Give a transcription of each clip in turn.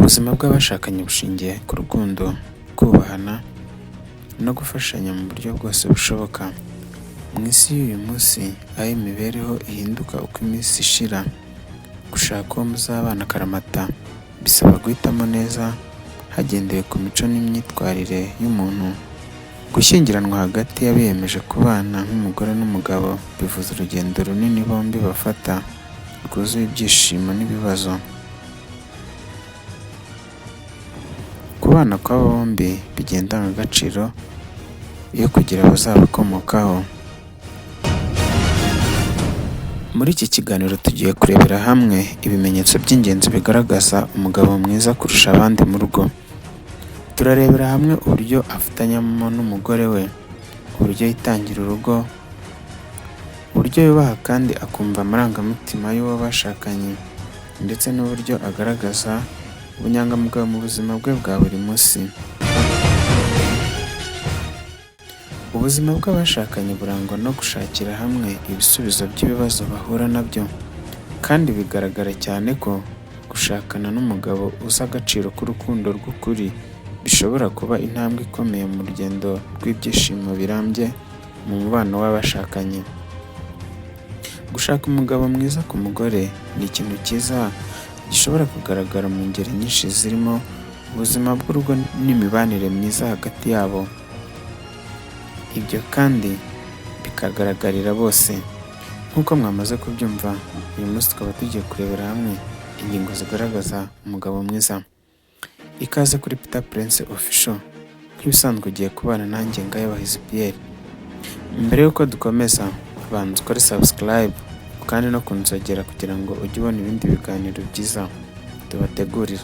Ubuzima bw'abashakanye bushingiye ku rukundo, kubahana no gufashanya mu buryo bwose bushoboka. Mu isi y'uyu munsi, aho imibereho ihinduka uko iminsi ishira, gushaka uwo muzabana akaramata bisaba guhitamo neza hagendewe ku mico n'imyitwarire y'umuntu. Gushyingiranwa hagati y'abiyemeje kubana nk'umugore n'umugabo bivuze urugendo runini bombi bafata, rwuzuye ibyishimo n'ibibazo. Kubana kw'aba bombi bigendana agaciro yo kugira abazabakomokaho. Muri iki kiganiro tugiye kurebera hamwe ibimenyetso by'ingenzi bigaragaza umugabo mwiza kurusha abandi mu rugo. Turarebera hamwe uburyo afatanyamo n'umugore we, uburyo yitangira urugo, uburyo yubaha kandi akumva amarangamutima y'uwo bashakanye, ndetse n'uburyo agaragaza ubunyangamugayo mu buzima bwe bwa buri munsi. Ubuzima bw'abashakanye burangwa no gushakira hamwe ibisubizo by'ibibazo bahura nabyo, kandi bigaragara cyane ko gushakana n'umugabo uzi agaciro k'urukundo rw'ukuri bishobora kuba intambwe ikomeye mu rugendo rw'ibyishimo birambye mu mubano w'abashakanye. Gushaka umugabo mwiza ku mugore ni ikintu cyiza gishobora kugaragara mu ngeri nyinshi zirimo ubuzima bw'urugo n'imibanire myiza hagati yabo. Ibyo kandi bikagaragarira bose. Nk'uko mwamaze kubyumva, uyu munsi tukaba tugiye kurebera hamwe ingingo zigaragaza umugabo mwiza. Ikaze kuri Peter Prince Official. Nk'ibisanzwe ugiye kubana nanjye Ngayabahizi Pierre. Mbere y'uko dukomeza, banza ukore subscribe kandi no kunzogera kugira ngo ujye ubona ibindi biganiro byiza tubategurira.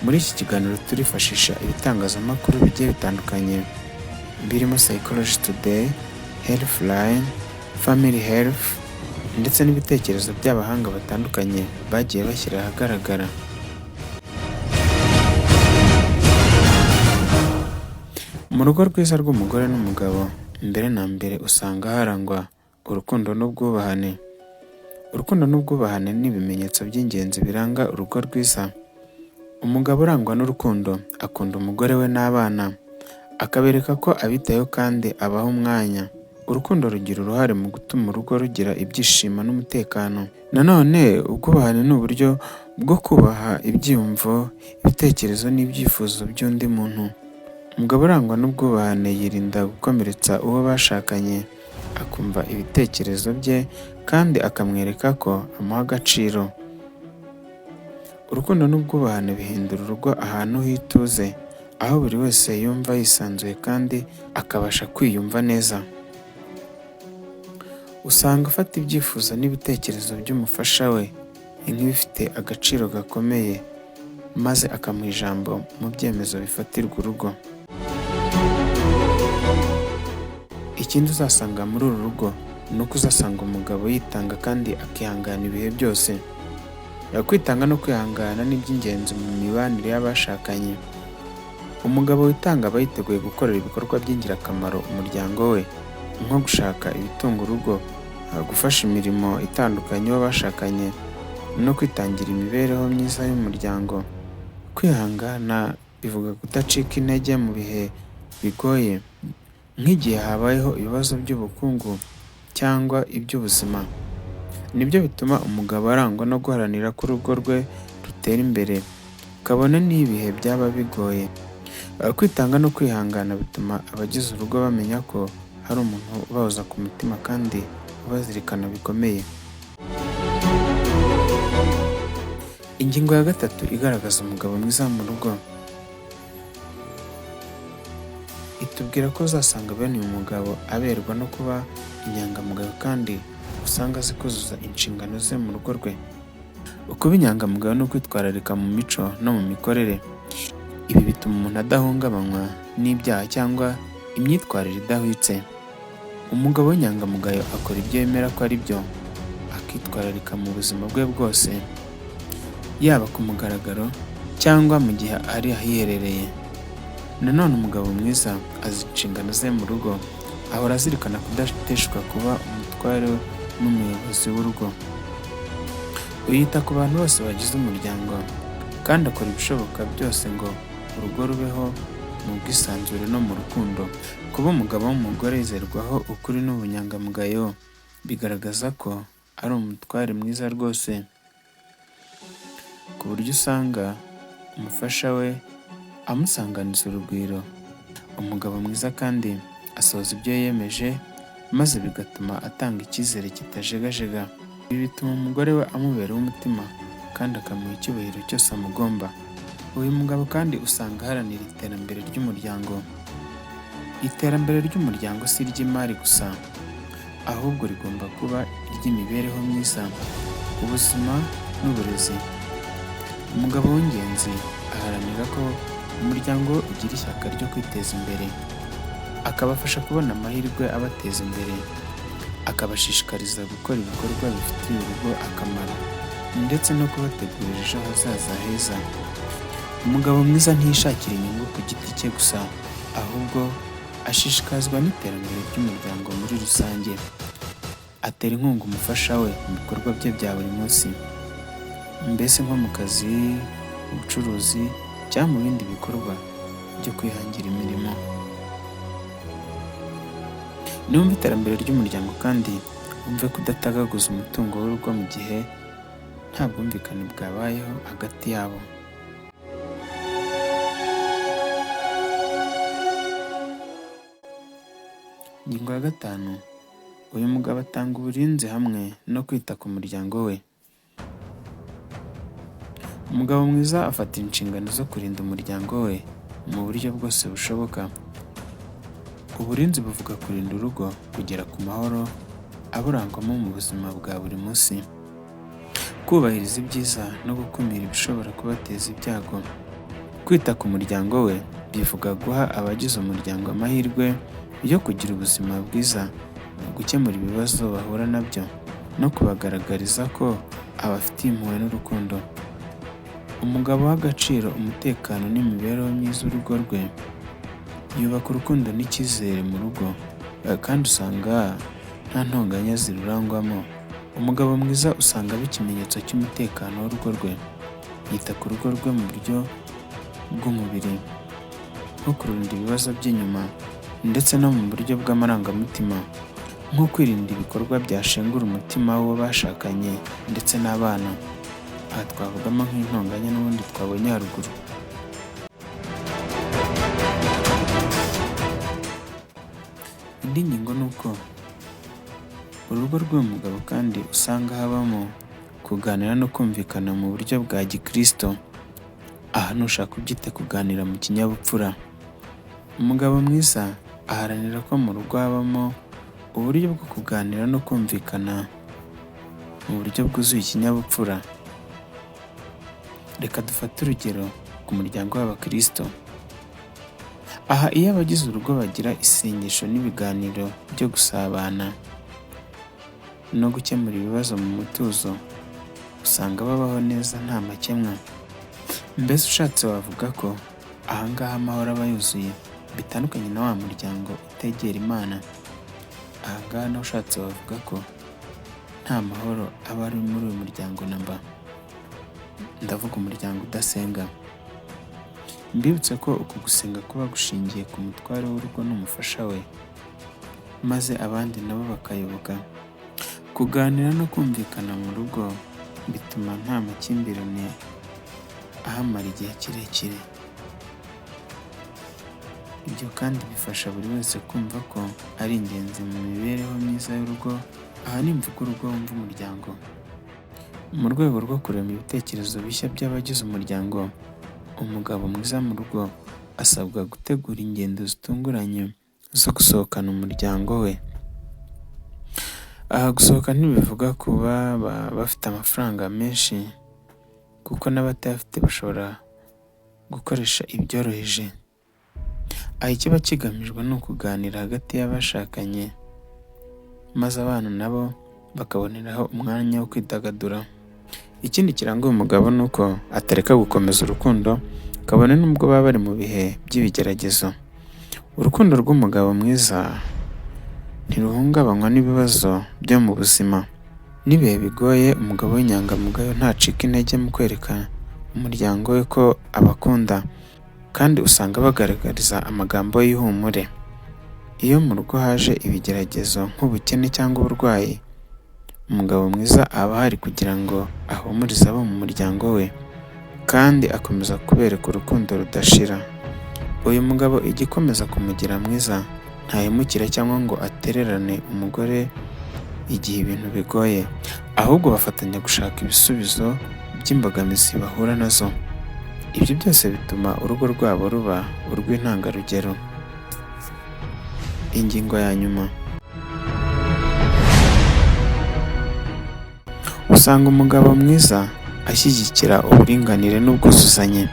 Muri iki kiganiro turifashisha ibitangazamakuru bigiye bitandukanye birimo Psychology Today, Healthline, Family Health, ndetse n'ibitekerezo by'abahanga batandukanye bagiye bashyira ahagaragara. Mu rugo rwiza rw'umugore n'umugabo, mbere na mbere usanga harangwa urukundo n'ubwubahane. Urukundo n'ubwubahane ni ibimenyetso by'ingenzi biranga urugo rwiza. Umugabo urangwa n'urukundo akunda umugore we n'abana, akabereka ko abitayeho kandi abaha umwanya. Urukundo rugira uruhare mu gutuma urugo rugira ibyishimo n'umutekano. Nanone ubwubahane ni uburyo bwo kubaha ibyiyumvo, ibitekerezo n'ibyifuzo by'undi muntu. Umugabo urangwa n'ubwubahane yirinda gukomeretsa uwo bashakanye, akumva ibitekerezo bye kandi akamwereka ko amuha agaciro. Urukundo n'ubwubahane bihindura urugo ahantu h'ituze, aho buri wese yumva yisanzuye kandi akabasha kwiyumva neza. Usanga afata ibyifuzo n'ibitekerezo by'umufasha we nk'ibifite agaciro gakomeye, maze akamuha ijambo mu byemezo bifatirwa urugo. Ikindi uzasanga muri uru rugo ni uko uzasanga umugabo yitanga kandi akihangana ibihe byose. Kwitanga no kwihangana ni iby'ingenzi mu mibanire y'abashakanye. Umugabo witanga aba yiteguye gukorera ibikorwa by'ingirakamaro umuryango we, nko gushaka ibitunga urugo, gufasha imirimo itandukanye y'abashakanye, no kwitangira imibereho myiza y'umuryango. Kwihangana bivuga kudacika intege mu bihe bigoye, nk'igihe habayeho ibibazo by'ubukungu cyangwa iby'ubuzima. Nibyo bituma umugabo arangwa no guharanira ko urugo rwe rutera imbere, kabone n'ibihe byaba bigoye. Kwitanga no kwihangana bituma abagize urugo bamenya ko hari umuntu ubahoza ku mutima kandi ubazirikana bikomeye. Ingingo ya gatatu igaragaza umugabo mwiza mu rugo. Itubwira ko uzasanga bene uyu mugabo aberwa no kuba inyangamugayo kandi usanga azi kuzuza inshingano ze mu rugo rwe. Kuba inyangamugayo no kwitwararika mu mico no mu mikorere. Ibi bituma umuntu adahungabanywa n'ibyaha cyangwa imyitwarire idahwitse. Umugabo w'inyangamugayo akora ibyo yemera ko ari byo, akitwararika mu buzima bwe bwose, yaba ku mugaragaro cyangwa mu gihe ari ahiherereye. Nanone umugabo mwiza azi inshingano ze mu rugo, ahora azirikana kudateshwa kuba umutware n'umuyobozi w'urugo. yita ku bantu bose bagize umuryango kandi akora ibishoboka byose ngo urugo rubeho mu bwisanzure no mu rukundo. Kuba umugabo w'umugore yizerwaho ukuri n'ubunyangamugayo bigaragaza ko ari umutware mwiza rwose, ku buryo usanga umufasha we amusanganiza urugwiro. Umugabo mwiza kandi asohoza ibyo yiyemeje, maze bigatuma atanga icyizere kitajegajega. Ibi bituma umugore we amuberaho umutima kandi akamuha icyubahiro cyose amugomba. Uyu mugabo kandi usanga aharanira iterambere ry'umuryango. Iterambere ry'umuryango si iry'imari gusa, ahubwo rigomba kuba iry'imibereho myiza, ubuzima n'uburezi. Umugabo w'ingenzi aharanira ko umuryango we ugira ishyaka ryo kwiteza imbere, akabafasha kubona amahirwe abateza imbere, akabashishikariza gukora ibikorwa bifitiye urugo akamaro ndetse no kubategurira ejo hazaza heza. Umugabo mwiza ntiyishakira inyungu ku giti cye gusa, ahubwo ashishikazwa n'iterambere ry'umuryango muri rusange. Atera inkunga umufasha we mu bikorwa bye bya buri munsi, mbese nko mu kazi, mu bucuruzi cyangwa mu bindi bikorwa byo kwihangira imirimo. Niwumva iterambere ry'umuryango kandi wumve kudatagaguza umutungo w'urugo mu gihe nta bwumvikane bwabayeho hagati yabo. Ingingo ya 5. Uyu mugabo atanga uburinzi hamwe no kwita ku muryango we. Umugabo mwiza afata inshingano zo kurinda umuryango we mu buryo bwose bushoboka. Uburinzi buvuga kurinda urugo kugera ku mahoro aburangwamo mu buzima bwa buri munsi, kubahiriza ibyiza no gukumira ibishobora kubateza ibyago. Kwita ku muryango we bivuga guha abagize umuryango amahirwe yo kugira ubuzima bwiza, gukemura ibibazo bahura nabyo no kubagaragariza ko abafitiye impuhwe n'urukundo. Umugabo uha agaciro umutekano n'imibereho myiza urugo rwe yubaka urukundo n'icyizere mu rugo, kandi usanga nta ntonganya zirurangwamo. Umugabo mwiza usanga aba ikimenyetso cy'umutekano w'urugo rwe. Yita ku rugo rwe mu buryo bw'umubiri, nko kurinda ibibazo by'inyuma ndetse no mu buryo bw'amarangamutima, nko kwirinda ibikorwa byashengura umutima w'uwo bashakanye ndetse n'abana. Aha twavugamo nk'intonganya n'ubundi twabonye haruguru. Indi ngingo ni uko urugo rw'uyu mugabo kandi usanga habamo kuganira no kumvikana mu buryo bwa gikristo. Aha nushaka ubyite kuganira mu kinyabupfura. Umugabo mwiza aharanira ko mu rugo habamo uburyo bwo kuganira no kumvikana mu buryo bwuzuye ikinyabupfura. Reka dufate urugero ku muryango w'abakristo. Aha iyo abagize urugo bagira isengesho n'ibiganiro byo gusabana no gukemura ibibazo mu mutuzo, usanga babaho neza nta makemwa. Mbese ushatse wavuga ko ahangaha amahoro aba yuzuye, bitandukanye na wa muryango utegera Imana. Ahangaha naho ushatse wavuga ko nta mahoro aba ari muri uyu muryango namba. Ndavuga umuryango udasenga. Mbibutse ko uku gusenga kuba gushingiye ku mutware w'urugo n'umufasha we, maze abandi nabo bakayoboka. Kuganira no kumvikana mu rugo bituma nta makimbirane ahamara igihe kirekire. Ibyo kandi bifasha buri wese kumva ko ari ingenzi mu mibereho myiza y'urugo. Aha ni mvuga urugo wumva umuryango. Mu rwego rwo kurema ibitekerezo bishya by'abagize umuryango, umugabo mwiza mu rugo asabwa gutegura ingendo zitunguranye zo gusohokana umuryango we. Aha gusohoka ntibivuga kuba bafite amafaranga menshi, kuko n'abatayafite bashobora gukoresha ibyoroheje. Aha ikiba kigamijwe ni ukuganira hagati y'abashakanye, maze abana nabo bakaboneraho umwanya wo kwidagadura. Ikindi kiranga uyu mugabo ni uko atareka gukomeza urukundo, kabone n'ubwo baba bari mu bihe by'ibigeragezo. Urukundo rw'umugabo mwiza ntiruhungabanywa n'ibibazo byo mu buzima. n'ibihe bigoye, umugabo w'inyangamugayo ntacika intege mu kwereka umuryango we ko abakunda, kandi usanga bagaragariza amagambo y'ihumure. Iyo mu rugo haje ibigeragezo nk'ubukene cyangwa uburwayi, umugabo mwiza aba ahari kugira ngo ahumurize abo mu muryango we, kandi akomeza kubereka urukundo rudashira. Uyu mugabo igikomeza kumugira mwiza, ntahemukira cyangwa ngo atererane umugore igihe ibintu bigoye, ahubwo bafatanya gushaka ibisubizo by'imbogamizi bahura nazo. Ibyo byose bituma urugo rwabo ruba urw'intangarugero. Ingingo ya nyuma. Usanga umugabo mwiza ashyigikira uburinganire n'ubwuzuzanye.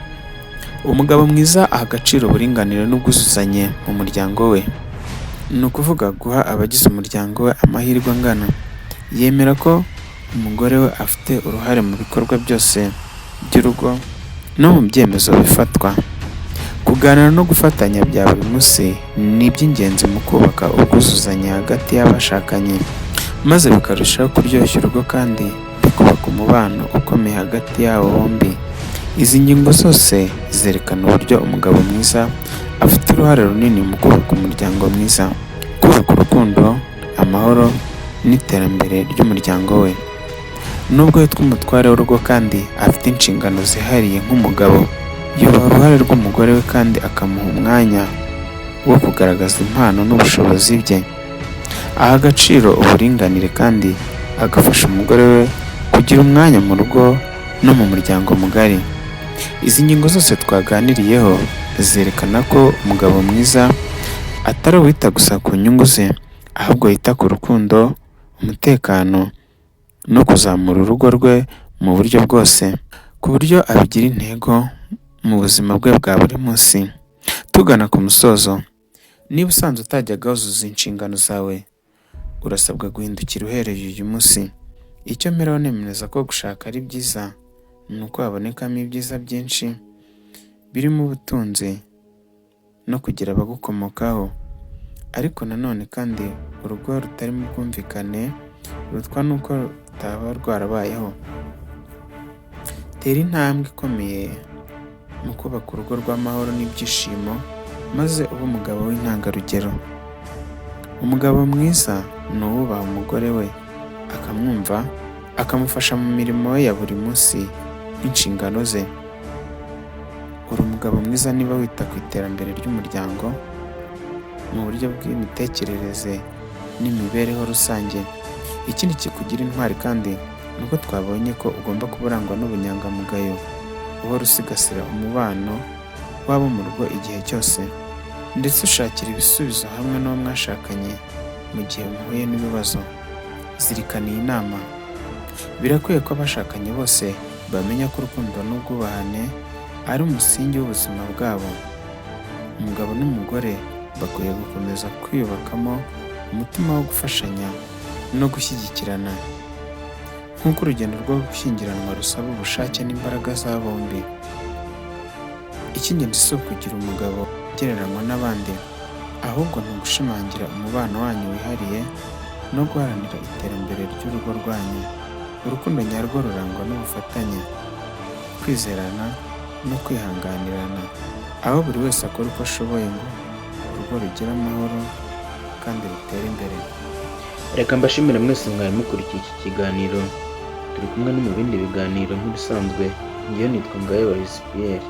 Umugabo mwiza aha agaciro uburinganire n'ubwuzuzanye mu muryango we. Ni ukuvuga guha abagize umuryango we amahirwe angana. Yemera ko umugore we afite uruhare mu bikorwa byose by'urugo no mu byemezo bifatwa. Kuganira no gufatanya bya buri munsi ni iby'ingenzi mu kubaka ubwuzuzanye hagati y'abashakanye, maze bikarushaho kuryoshya urugo kandi bikubaka umubano ukomeye hagati yabo bombi. Izi ngingo zose zerekana uburyo umugabo mwiza afite uruhare runini mu kubaka umuryango mwiza, kubaka urukundo, amahoro n'iterambere ry'umuryango we. Nubwo yitwa umutware w'urugo kandi afite inshingano zihariye nk'umugabo, yubaha uruhare rw'umugore we kandi akamuha umwanya wo kugaragaza impano n'ubushobozi bye. Aha agaciro uburinganire kandi agafasha umugore we kugira umwanya mu rugo no mu muryango mugari. Izi ngingo zose twaganiriyeho zerekana ko umugabo mwiza atari uwita gusa ku nyungu ze, ahubwo yita ku rukundo, umutekano no kuzamura urugo rwe mu buryo bwose, ku buryo abigira intego mu buzima bwe bwa buri munsi. Tugana ku musozo, niba usanzwe utajyaga wuzuza inshingano zawe, urasabwa guhindukira uhereye uyu munsi. Icyo mperaho nemeza ko gushaka ari byiza, ni uko habonekamo ibyiza byinshi birimo ubutunzi no kugira abagukomokaho. Ariko nanone kandi urugo rutarimo ubwumvikane rutwa n'uko rutaba rwarabayeho. Tera intambwe ikomeye mu kubaka urugo rw'amahoro n'ibyishimo, maze ube umugabo w'intangarugero. Umugabo mwiza ni uwubaha umugore we, akamwumva, akamufasha mu mirimo ye ya buri munsi n'inshingano ze. Uri umugabo mwiza niba wita ku iterambere ry'umuryango mu buryo bw'imitekerereze n'imibereho rusange. Ikindi kikugira intwari kandi ni uko twabonye ko ugomba kuba urangwa n'ubunyangamugayo, uhora usigasira umubano w'abo mu rugo igihe cyose, ndetse ushakira ibisubizo hamwe n'uwo mwashakanye mu gihe muhuye n'ibibazo. Zirikana iyi nama. Birakwiye ko abashakanye bose bamenya ko urukundo n'ubwubahane ari umusingi w'ubuzima bwabo. Umugabo n'umugore bakwiye gukomeza kwiyubakamo umutima wo gufashanya no gushyigikirana, nk'uko urugendo rwo gushyingiranwa rusaba ubushake n'imbaraga za bombi. Icy'ingenzi si ukugira umugabo ugereranywa n'abandi, ahubwo ni ugushimangira umubano wanyu wihariye no guharanira iterambere ry'urugo rwanyu. Urukundo nyarwo rurangwa n'ubufatanye, kwizerana no kwihanganirana, aho buri wese akora uko ashoboye ngo urugo rugire amahoro kandi rutere imbere. Reka mbashimire mwese mwari mukurikiye iki kiganiro. Turi kumwe no mu bindi biganiro nk'ibisanzwe. Njyewe nitwa Ngayo Aloys Pierre.